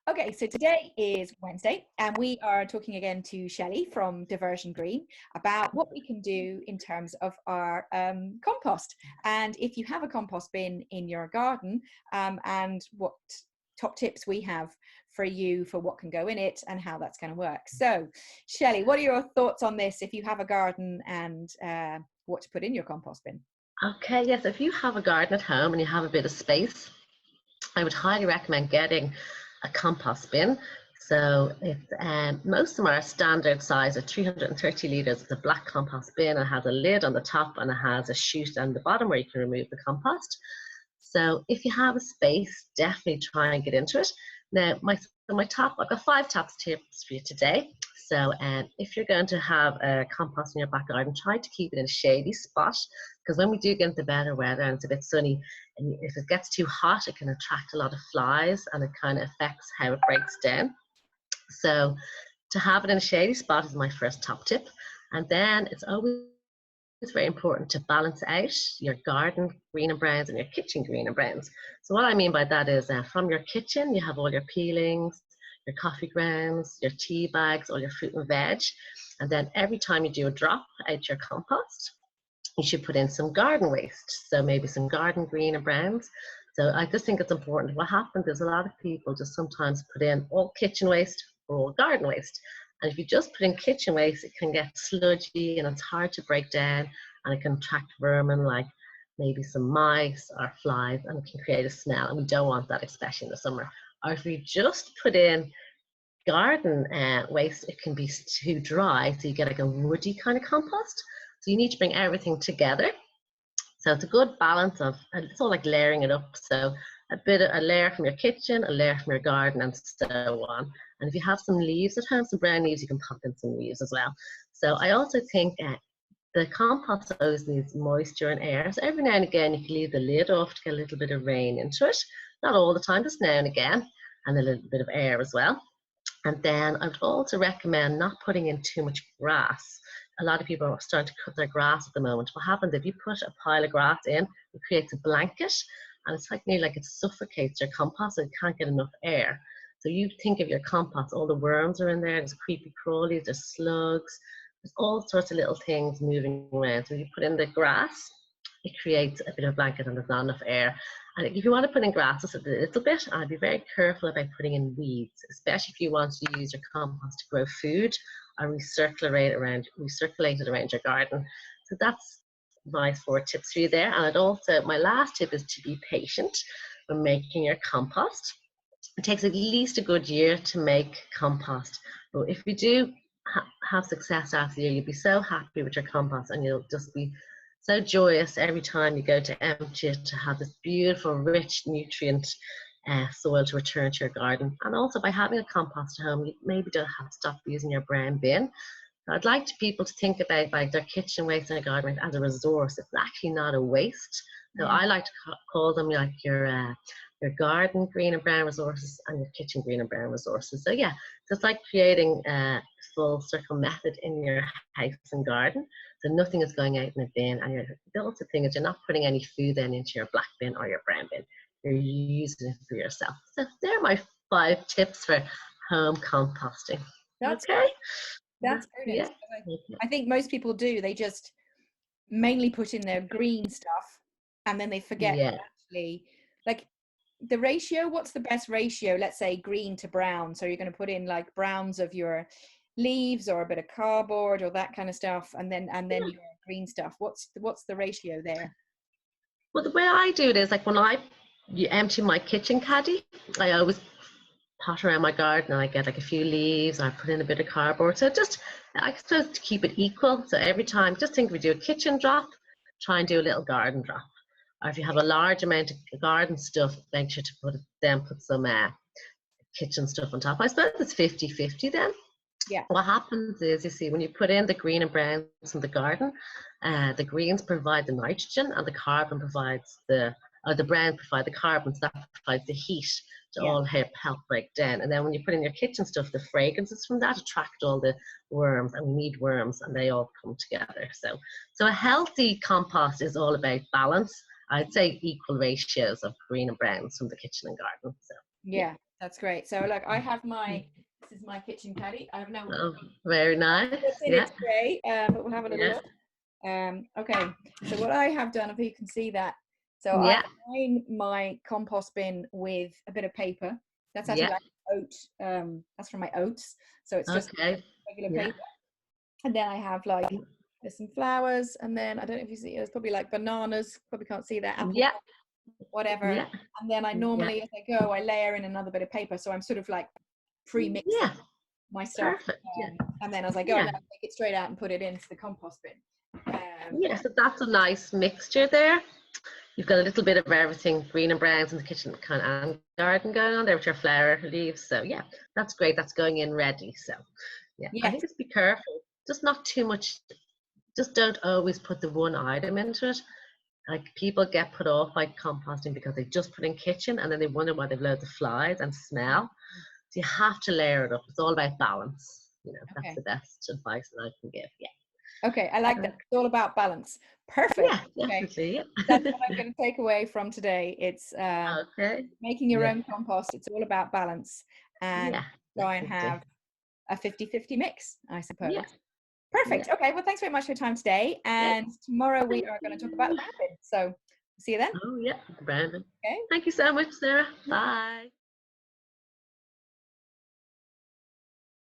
Okay, so today is Wednesday, and we are talking again to Shelley from Diversion Green about what we can do in terms of our compost. And if you have a compost bin in your garden, and what top tips we have for you for what can go in it and how that's going to work. So, Shelley, what are your thoughts on this if you have a garden and what to put in your compost bin? Okay, yes, if you have a garden at home and you have a bit of space, I would highly recommend getting a compost bin. So it's most of them are standard size of 330 litres. It's a black compost bin. It has a lid on the top and it has a chute on the bottom where you can remove the compost. So if you have a space, definitely try and get into it. Now, I've got 5 top tips for you today. So if you're going to have a compost in your back garden, try to keep it in a shady spot, because when we do get into better weather and it's a bit sunny, and if it gets too hot, it can attract a lot of flies and it kind of affects how it breaks down. So to have it in a shady spot is my first top tip. And then it's very important to balance out your garden green and browns and your kitchen green and browns. So what I mean by that is from your kitchen, you have all your peelings, your coffee grounds, your tea bags, all your fruit and veg. And then every time you do a drop out your compost, you should put in some garden waste. So maybe some garden green and browns. So I just think it's important. What happens is a lot of people just sometimes put in all kitchen waste or all garden waste. And if you just put in kitchen waste, it can get sludgy and it's hard to break down, and it can attract vermin like maybe some mice or flies, and it can create a smell, and we don't want that, especially in the summer. Or if you just put in garden waste, it can be too dry, so you get like a woody kind of compost. So you need to bring everything together. So it's a good balance of, it's all like layering it up. So a layer from your kitchen, a layer from your garden, and so on. And if you have some leaves at home, some brown leaves, you can pop in some leaves as well. So I also think the compost always needs moisture and air. So every now and again, you can leave the lid off to get a little bit of rain into it. Not all the time, just now and again, and a little bit of air as well. And then I would also recommend not putting in too much grass. A lot of people are starting to cut their grass at the moment. What happens if you put a pile of grass in, it creates a blanket, and it's like nearly like it suffocates your compost, so you can't get enough air. So you think of your compost, all the worms are in there, there's creepy crawlies, there's slugs, there's all sorts of little things moving around. So if you put in the grass, it creates a bit of a blanket and there's not enough air. And if you want to put in grass just a little bit, I'd be very careful about putting in weeds, especially if you want to use your compost to grow food or recirculate it around your garden. So that's my 4 tips for you there. And my last tip is to be patient when making your compost. It takes at least a good year to make compost, but if you do have success after the year, you'll be so happy with your compost, and you'll just be so joyous every time you go to empty it, to have this beautiful, rich, nutrient soil to return to your garden. And also by having a compost at home, you maybe don't have to stop using your brown bin. So I'd like people to think about like their kitchen waste and garden waste as a resource. It's actually not a waste. So I like to call them like your garden green and brown resources and your kitchen green and brown resources. So yeah, so it's like creating a full circle method in your house and garden. So nothing is going out in a bin, and the other thing is you're not putting any food then into your black bin or your brown bin. You're using it for yourself. So they're my 5 tips for home composting. That's okay. great. That's brilliant. Yeah. I think most people do. They just mainly put in their green stuff, and then they forget actually, like, the ratio. What's the best ratio? Let's say green to brown. So you're going to put in like browns of your leaves or a bit of cardboard or that kind of stuff, and then your green stuff. What's the ratio there? Well, the way I do it is like when you empty my kitchen caddy, I always pot around my garden and I get like a few leaves, and I put in a bit of cardboard. So just, I suppose, to keep it equal. So every time, just think if we do a kitchen drop, try and do a little garden drop. Or if you have a large amount of garden stuff, make sure to put some kitchen stuff on top. I suppose it's 50-50 then. Yeah. What happens is, you see, when you put in the green and browns in the garden, the greens provide the nitrogen, and the carbon provides the browns provide the carbon, so that provides the heat to all help break down. And then when you put in your kitchen stuff, the fragrances from that attract all the worms, and we need worms, and they all come together. So a healthy compost is all about balance. I'd say equal ratios of green and browns from the kitchen and garden. So yeah. That's great. So look, I have this is my kitchen caddy. I have no Oh, very nice. what's in Yeah. it today, but we'll have a little Yeah. look. Okay, so what I have done, if you can see that, so I Yeah. line my compost bin with a bit of paper. That's actually Yeah. like oat. That's from my oats, so it's just Okay. regular Yeah. paper. And then I have like there's some flowers, and then I don't know if you see, there's probably like bananas. Probably can't see that, apple, Yeah. whatever. Yeah. And then I Yeah. normally, as I go, I layer in another bit of paper, so I'm sort of like pre-mixing Yeah. my stuff. Perfect. Yeah. And then as I go, Yeah. now I take it straight out and put it into the compost bin. Yeah. So that's a nice mixture there. You've got a little bit of everything, green and browns in the kitchen kind of and garden going on there with your flower leaves. So yeah, that's great. That's going in ready. So yeah, I Yes. think just be careful. Just not too much. Just don't always put the one item into it. Like people get put off by composting because they just put in kitchen and then they wonder why they've loads of flies and smell. So you have to layer it up. It's all about balance. You know, that's Okay. the best advice that I can give. Yeah. Okay, I like that. It's all about balance. Perfect. Yeah, Okay, definitely. Yeah. that's what I'm going to take away from today. It's Okay. making your Yeah. own compost. It's all about balance, and Yeah. try and Definitely. have a 50-50 mix, I suppose. Yeah. Yeah. Perfect. Okay, well, thanks very much for your time today. Yeah. And tomorrow we Thank are going to talk about the you. brown bin. So see you then. Oh, yeah, Brandon. Okay. Thank you so much, Sarah. Bye.